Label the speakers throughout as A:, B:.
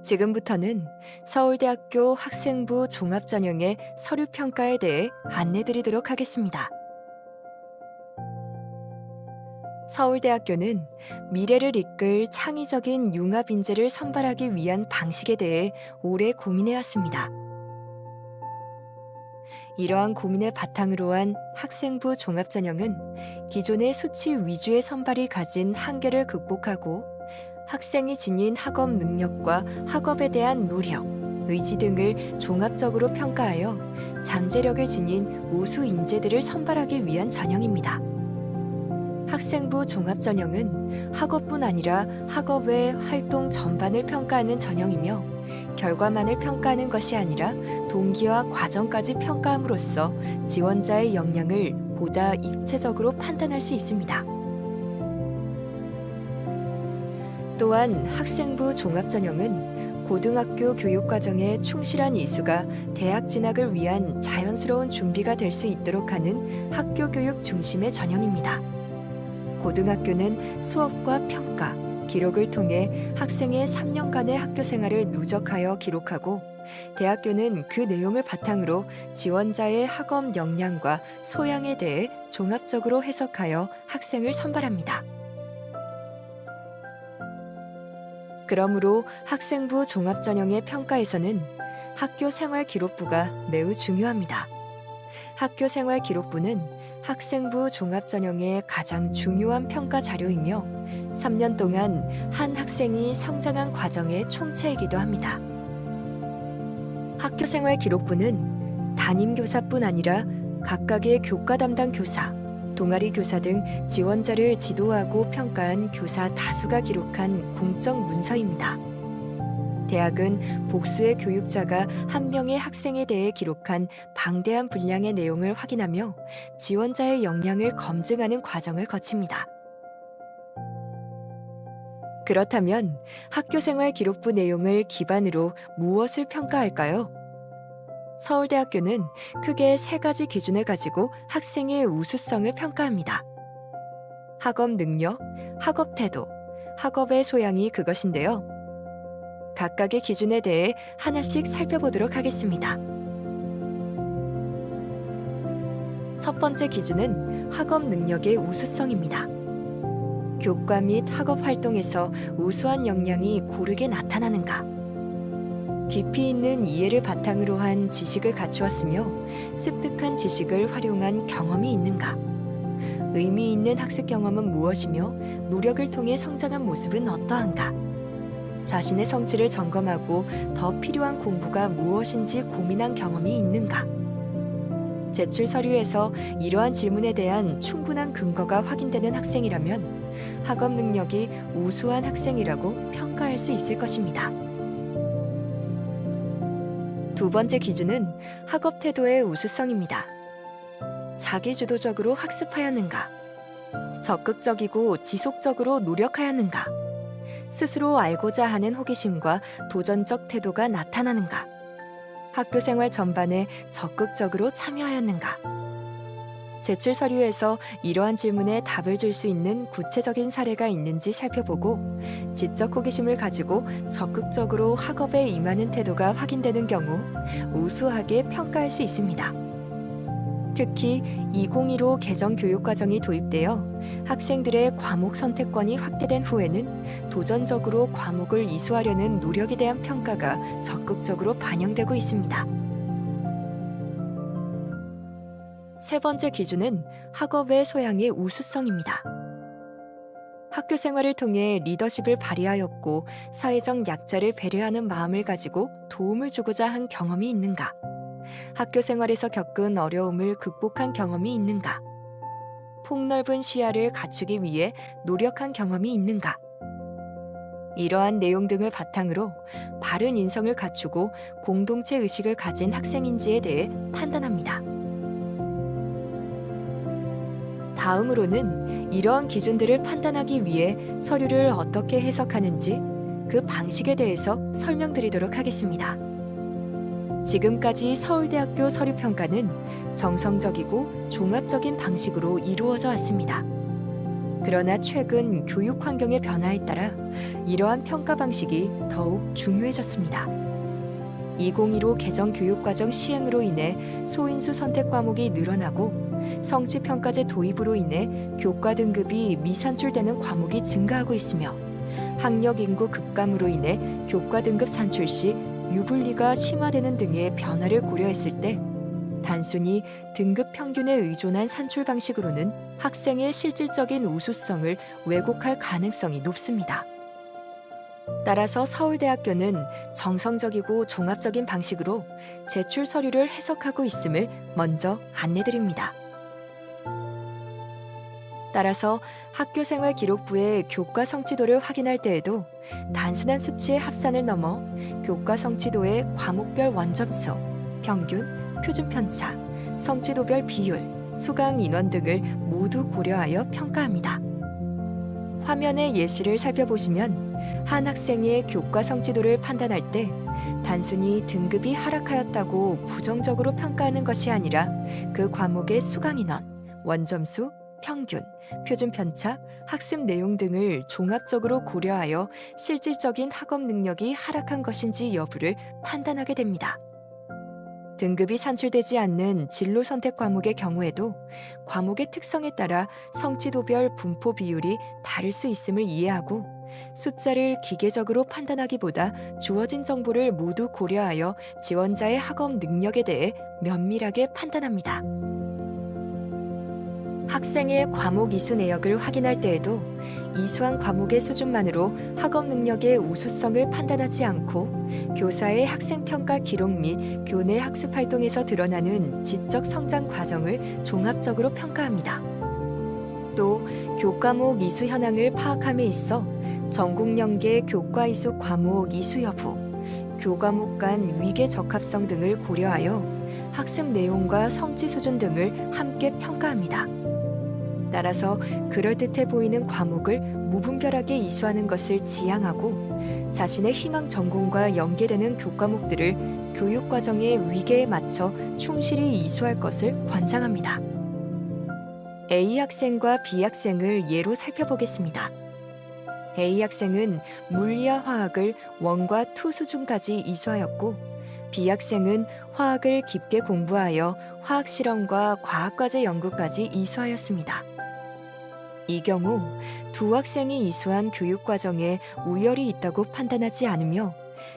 A: 지금부터는 서울대학교 학생부 종합전형의 서류평가에 대해 안내드리도록 하겠습니다. 서울대학교는 미래를 이끌 창의적인 융합 인재를 선발하기 위한 방식에 대해 오래 고민해왔습니다. 이러한 고민을 바탕으로 한 학생부 종합전형은 기존의 수치 위주의 선발이 가진 한계를 극복하고 학생이 지닌 학업 능력과 학업에 대한 노력, 의지 등을 종합적으로 평가하여 잠재력을 지닌 우수 인재들을 선발하기 위한 전형입니다. 학생부 종합전형은 학업뿐 아니라 학업 외 활동 전반을 평가하는 전형이며 결과만을 평가하는 것이 아니라 동기와 과정까지 평가함으로써 지원자의 역량을 보다 입체적으로 판단할 수 있습니다. 또한 학생부 종합전형은 고등학교 교육과정의 충실한 이수가 대학 진학을 위한 자연스러운 준비가 될 수 있도록 하는 학교 교육 중심의 전형입니다. 고등학교는 수업과 평가, 기록을 통해 학생의 3년간의 학교 생활을 누적하여 기록하고 대학교는 그 내용을 바탕으로 지원자의 학업 역량과 소양에 대해 종합적으로 해석하여 학생을 선발합니다. 그러므로 학생부 종합전형의 평가에서는 학교생활기록부가 매우 중요합니다. 학교생활기록부는 학생부 종합전형의 가장 중요한 평가 자료이며 3년 동안 한 학생이 성장한 과정의 총체이기도 합니다. 학교생활기록부는 담임교사뿐 아니라 각각의 교과 담당 교사, 동아리 교사 등 지원자를 지도하고 평가한 교사 다수가 기록한 공적 문서입니다. 대학은 복수의 교육자가 한 명의 학생에 대해 기록한 방대한 분량의 내용을 확인하며 지원자의 역량을 검증하는 과정을 거칩니다. 그렇다면 학교생활기록부 내용을 기반으로 무엇을 평가할까요? 서울대학교는 크게 3가지 기준을 가지고 학생의 우수성을 평가합니다. 학업 능력, 학업 태도, 학업의 소양이 그것인데요. 각각의 기준에 대해 하나씩 살펴보도록 하겠습니다. 첫 번째 기준은 학업 능력의 우수성입니다. 교과 및 학업 활동에서 우수한 역량이 고르게 나타나는가? 깊이 있는 이해를 바탕으로 한 지식을 갖추었으며 습득한 지식을 활용한 경험이 있는가? 의미 있는 학습 경험은 무엇이며 노력을 통해 성장한 모습은 어떠한가? 자신의 성취를 점검하고 더 필요한 공부가 무엇인지 고민한 경험이 있는가? 제출 서류에서 이러한 질문에 대한 충분한 근거가 확인되는 학생이라면 학업 능력이 우수한 학생이라고 평가할 수 있을 것입니다. 두 번째 기준은 학업 태도의 우수성입니다. 자기주도적으로 학습하였는가? 적극적이고 지속적으로 노력하였는가? 스스로 알고자 하는 호기심과 도전적 태도가 나타나는가? 학교 생활 전반에 적극적으로 참여하였는가? 제출 서류에서 이러한 질문에 답을 줄 수 있는 구체적인 사례가 있는지 살펴보고 지적 호기심을 가지고 적극적으로 학업에 임하는 태도가 확인되는 경우 우수하게 평가할 수 있습니다. 특히 2015 개정 교육과정이 도입되어 학생들의 과목 선택권이 확대된 후에는 도전적으로 과목을 이수하려는 노력에 대한 평가가 적극적으로 반영되고 있습니다. 세 번째 기준은 학업의 소양의 우수성입니다. 학교 생활을 통해 리더십을 발휘하였고 사회적 약자를 배려하는 마음을 가지고 도움을 주고자 한 경험이 있는가? 학교 생활에서 겪은 어려움을 극복한 경험이 있는가? 폭넓은 시야를 갖추기 위해 노력한 경험이 있는가? 이러한 내용 등을 바탕으로 바른 인성을 갖추고 공동체 의식을 가진 학생인지에 대해 판단합니다. 다음으로는 이러한 기준들을 판단하기 위해 서류를 어떻게 해석하는지 그 방식에 대해서 설명드리도록 하겠습니다. 지금까지 서울대학교 서류평가는 정성적이고 종합적인 방식으로 이루어져 왔습니다. 그러나 최근 교육 환경의 변화에 따라 이러한 평가 방식이 더욱 중요해졌습니다. 2015 개정 교육과정 시행으로 인해 소인수 선택 과목이 늘어나고 성취평가제 도입으로 인해 교과 등급이 미산출되는 과목이 증가하고 있으며 학력 인구 급감으로 인해 교과 등급 산출 시 유불리가 심화되는 등의 변화를 고려했을 때 단순히 등급 평균에 의존한 산출 방식으로는 학생의 실질적인 우수성을 왜곡할 가능성이 높습니다. 따라서 서울대학교는 정성적이고 종합적인 방식으로 제출 서류를 해석하고 있음을 먼저 안내드립니다. 따라서 학교생활기록부의 교과 성취도를 확인할 때에도 단순한 수치의 합산을 넘어 교과 성취도의 과목별 원점수, 평균, 표준 편차, 성취도별 비율, 수강 인원 등을 모두 고려하여 평가합니다. 화면의 예시를 살펴보시면 한 학생의 교과 성취도를 판단할 때 단순히 등급이 하락하였다고 부정적으로 평가하는 것이 아니라 그 과목의 수강 인원, 원점수, 평균, 표준 편차, 학습 내용 등을 종합적으로 고려하여 실질적인 학업 능력이 하락한 것인지 여부를 판단하게 됩니다. 등급이 산출되지 않는 진로 선택 과목의 경우에도 과목의 특성에 따라 성취도별 분포 비율이 다를 수 있음을 이해하고 숫자를 기계적으로 판단하기보다 주어진 정보를 모두 고려하여 지원자의 학업 능력에 대해 면밀하게 판단합니다. 학생의 과목 이수 내역을 확인할 때에도 이수한 과목의 수준만으로 학업 능력의 우수성을 판단하지 않고 교사의 학생평가 기록 및 교내 학습 활동에서 드러나는 지적 성장 과정을 종합적으로 평가합니다. 또 교과목 이수 현황을 파악함에 있어 전국연계 교과 이수 과목 이수 여부, 교과목 간 위계 적합성 등을 고려하여 학습 내용과 성취 수준 등을 함께 평가합니다. 따라서 그럴듯해 보이는 과목을 무분별하게 이수하는 것을 지양하고 자신의 희망 전공과 연계되는 교과목들을 교육과정의 위계에 맞춰 충실히 이수할 것을 권장합니다. A 학생과 B 학생을 예로 살펴보겠습니다. A 학생은 물리와 화학을 1과 2 수준까지 이수하였고 B 학생은 화학을 깊게 공부하여 화학 실험과 과학과제 연구까지 이수하였습니다. 이 경우 두 학생이 이수한 교육과정에 우열이 있다고 판단하지 않으며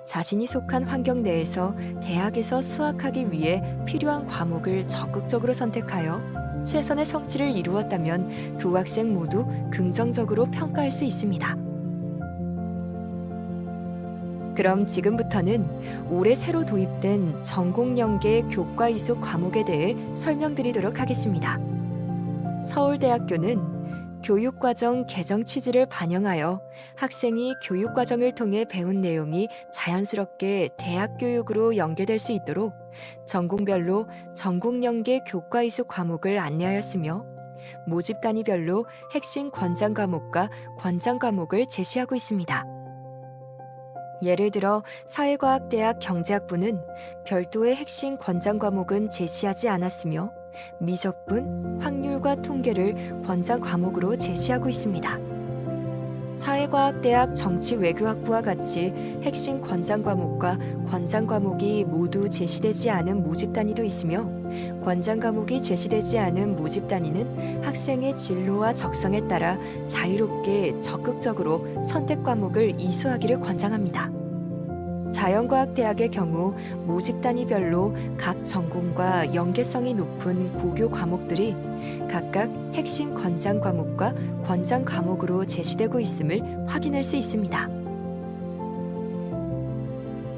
A: 자신이 속한 환경 내에서 대학에서 수학하기 위해 필요한 과목을 적극적으로 선택하여 최선의 성취를 이루었다면 두 학생 모두 긍정적으로 평가할 수 있습니다. 그럼 지금부터는 올해 새로 도입된 전공연계 교과 이수 과목에 대해 설명드리도록 하겠습니다. 서울대학교는 교육과정 개정 취지를 반영하여 학생이 교육과정을 통해 배운 내용이 자연스럽게 대학 교육으로 연계될 수 있도록 전공별로 전공연계 교과 이수 과목을 안내하였으며 모집 단위별로 핵심 권장 과목과 권장 과목을 제시하고 있습니다. 예를 들어 사회과학대학 경제학부는 별도의 핵심 권장 과목은 제시하지 않았으며 미적분, 확률과 통계를 권장 과목으로 제시하고 있습니다. 사회과학대학 정치외교학부와 같이 핵심 권장 과목과 권장 과목이 모두 제시되지 않은 모집 단위도 있으며 권장 과목이 제시되지 않은 모집 단위는 학생의 진로와 적성에 따라 자유롭게 적극적으로 선택 과목을 이수하기를 권장합니다. 자연과학대학의 경우 모집 단위별로 각 전공과 연계성이 높은 고교 과목들이 각각 핵심 권장 과목과 권장 과목으로 제시되고 있음을 확인할 수 있습니다.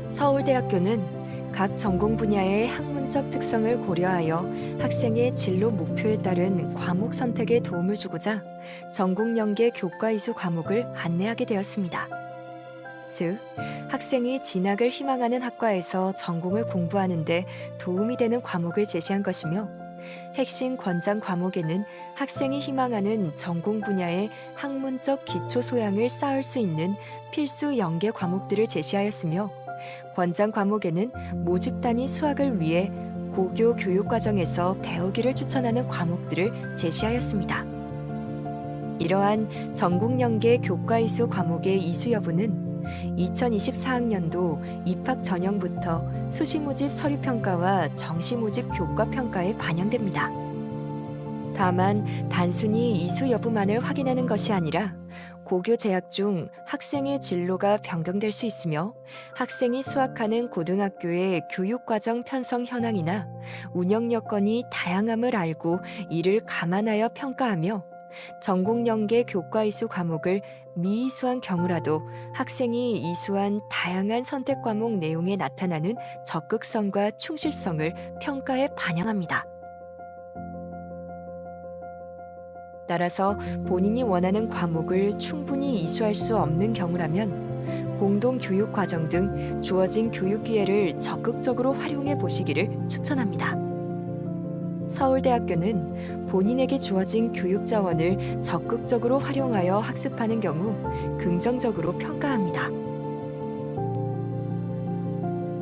A: 서울대학교는 각 전공 분야의 학문적 특성을 고려하여 학생의 진로 목표에 따른 과목 선택에 도움을 주고자 전공연계 교과 이수 과목을 안내하게 되었습니다. 즉, 학생이 진학을 희망하는 학과에서 전공을 공부하는 데 도움이 되는 과목을 제시한 것이며 핵심 권장 과목에는 학생이 희망하는 전공 분야의 학문적 기초 소양을 쌓을 수 있는 필수 연계 과목들을 제시하였으며 권장 과목에는 모집 단위 수학을 위해 고교 교육과정에서 배우기를 추천하는 과목들을 제시하였습니다. 이러한 전국연계 교과 이수 과목의 이수 여부는 2024학년도 입학 전형부터 수시 모집 서류 평가와 정시 모집 교과 평가에 반영됩니다. 다만 단순히 이수 여부만을 확인하는 것이 아니라 고교 재학 중 학생의 진로가 변경될 수 있으며 학생이 수학하는 고등학교의 교육과정 편성 현황이나 운영 여건이 다양함을 알고 이를 감안하여 평가하며 전공연계 교과 이수 과목을 미이수한 경우라도 학생이 이수한 다양한 선택 과목 내용에 나타나는 적극성과 충실성을 평가에 반영합니다. 따라서 본인이 원하는 과목을 충분히 이수할 수 없는 경우라면 공동교육과정 등 주어진 교육 기회를 적극적으로 활용해 보시기를 추천합니다. 서울대학교는 본인에게 주어진 교육 자원을 적극적으로 활용하여 학습하는 경우 긍정적으로 평가합니다.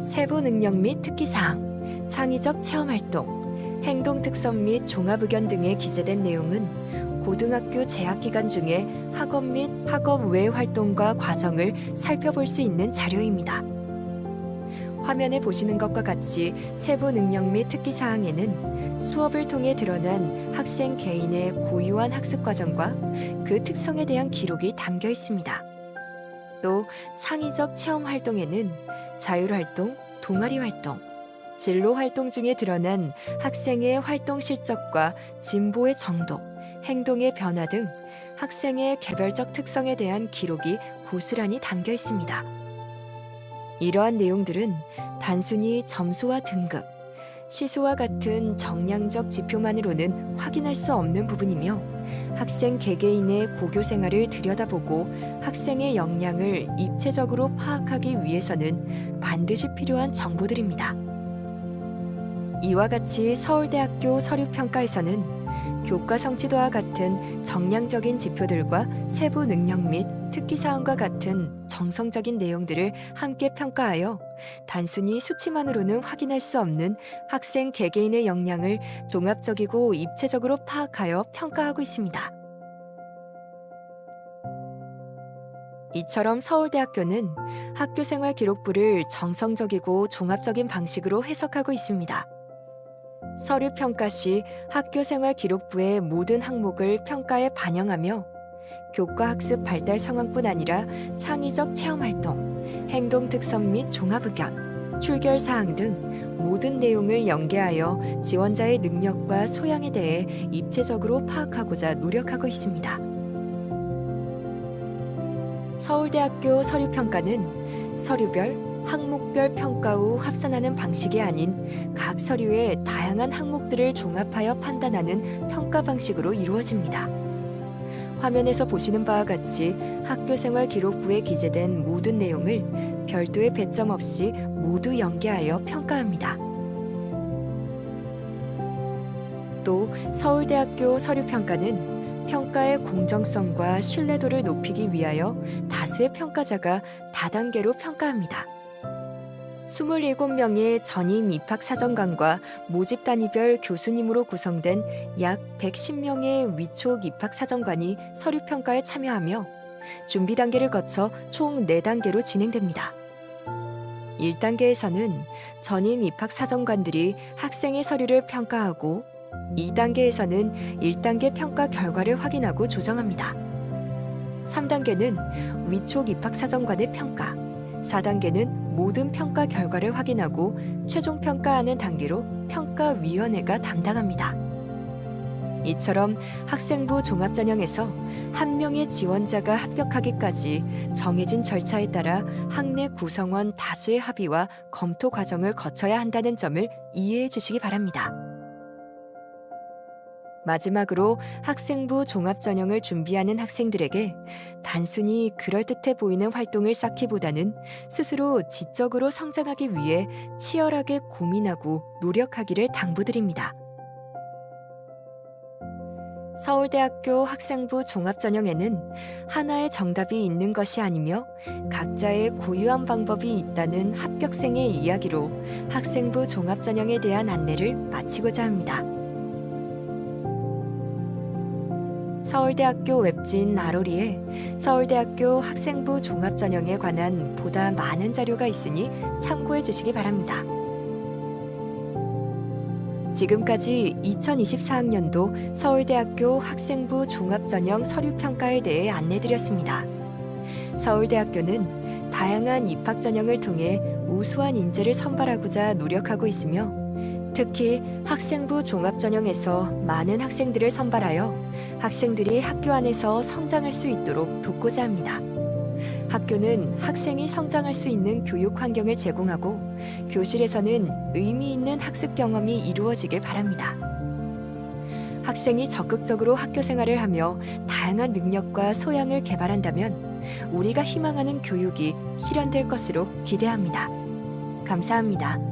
A: 세부 능력 및 특기사항, 창의적 체험활동, 행동특선 및 종합의견 등에 기재된 내용은 고등학교 재학 기간 중에 학업 및 학업 외 활동과 과정을 살펴볼 수 있는 자료입니다. 화면에 보시는 것과 같이 세부 능력 및 특기 사항에는 수업을 통해 드러난 학생 개인의 고유한 학습 과정과 그 특성에 대한 기록이 담겨 있습니다. 또 창의적 체험 활동에는 자율 활동, 동아리 활동, 진로 활동 중에 드러난 학생의 활동 실적과 진보의 정도, 행동의 변화 등 학생의 개별적 특성에 대한 기록이 고스란히 담겨 있습니다. 이러한 내용들은 단순히 점수와 등급, 시수와 같은 정량적 지표만으로는 확인할 수 없는 부분이며 학생 개개인의 고교 생활을 들여다보고 학생의 역량을 입체적으로 파악하기 위해서는 반드시 필요한 정보들입니다. 이와 같이 서울대학교 서류평가에서는 교과 성취도와 같은 정량적인 지표들과 세부 능력 및 특기사항과 같은 정성적인 내용들을 함께 평가하여 단순히 수치만으로는 확인할 수 없는 학생 개개인의 역량을 종합적이고 입체적으로 파악하여 평가하고 있습니다. 이처럼 서울대학교는 학교생활 기록부를 정성적이고 종합적인 방식으로 해석하고 있습니다. 서류 평가 시 학교생활 기록부의 모든 항목을 평가에 반영하며 교과 학습 발달 상황뿐 아니라 창의적 체험 활동, 행동 특선 및 종합 의견, 출결 사항 등 모든 내용을 연계하여 지원자의 능력과 소양에 대해 입체적으로 파악하고자 노력하고 있습니다. 서울대학교 서류평가는 서류별, 항목별 평가 후 합산하는 방식이 아닌 각 서류의 다양한 항목들을 종합하여 판단하는 평가 방식으로 이루어집니다. 화면에서 보시는 바와 같이 학교생활 기록부에 기재된 모든 내용을 별도의 배점 없이 모두 연계하여 평가합니다. 또 서울대학교 서류평가는 평가의 공정성과 신뢰도를 높이기 위하여 다수의 평가자가 다단계로 평가합니다. 27명의 전임 입학사정관과 모집 단위별 교수님으로 구성된 약 110명의 위촉 입학사정관이 서류평가에 참여하며 준비 단계를 거쳐 총 4단계로 진행됩니다. 1단계에서는 전임 입학사정관들이 학생의 서류를 평가하고 2단계에서는 1단계 평가 결과를 확인하고 조정합니다. 3단계는 위촉 입학사정관의 평가, 4단계는 모든 평가 결과를 확인하고 최종 평가하는 단계로 평가위원회가 담당합니다. 이처럼 학생부 종합전형에서 한 명의 지원자가 합격하기까지 정해진 절차에 따라 학내 구성원 다수의 합의와 검토 과정을 거쳐야 한다는 점을 이해해 주시기 바랍니다. 마지막으로 학생부 종합전형을 준비하는 학생들에게 단순히 그럴듯해 보이는 활동을 쌓기보다는 스스로 지적으로 성장하기 위해 치열하게 고민하고 노력하기를 당부드립니다. 서울대학교 학생부 종합전형에는 하나의 정답이 있는 것이 아니며 각자의 고유한 방법이 있다는 합격생의 이야기로 학생부 종합전형에 대한 안내를 마치고자 합니다. 서울대학교 웹진 나로리에 서울대학교 학생부 종합전형에 관한 보다 많은 자료가 있으니 참고해 주시기 바랍니다. 지금까지 2024학년도 서울대학교 학생부 종합전형 서류평가에 대해 안내드렸습니다. 서울대학교는 다양한 입학전형을 통해 우수한 인재를 선발하고자 노력하고 있으며 특히 학생부 종합전형에서 많은 학생들을 선발하여 학생들이 학교 안에서 성장할 수 있도록 돕고자 합니다. 학교는 학생이 성장할 수 있는 교육 환경을 제공하고 교실에서는 의미 있는 학습 경험이 이루어지길 바랍니다. 학생이 적극적으로 학교 생활을 하며 다양한 능력과 소양을 개발한다면 우리가 희망하는 교육이 실현될 것으로 기대합니다. 감사합니다.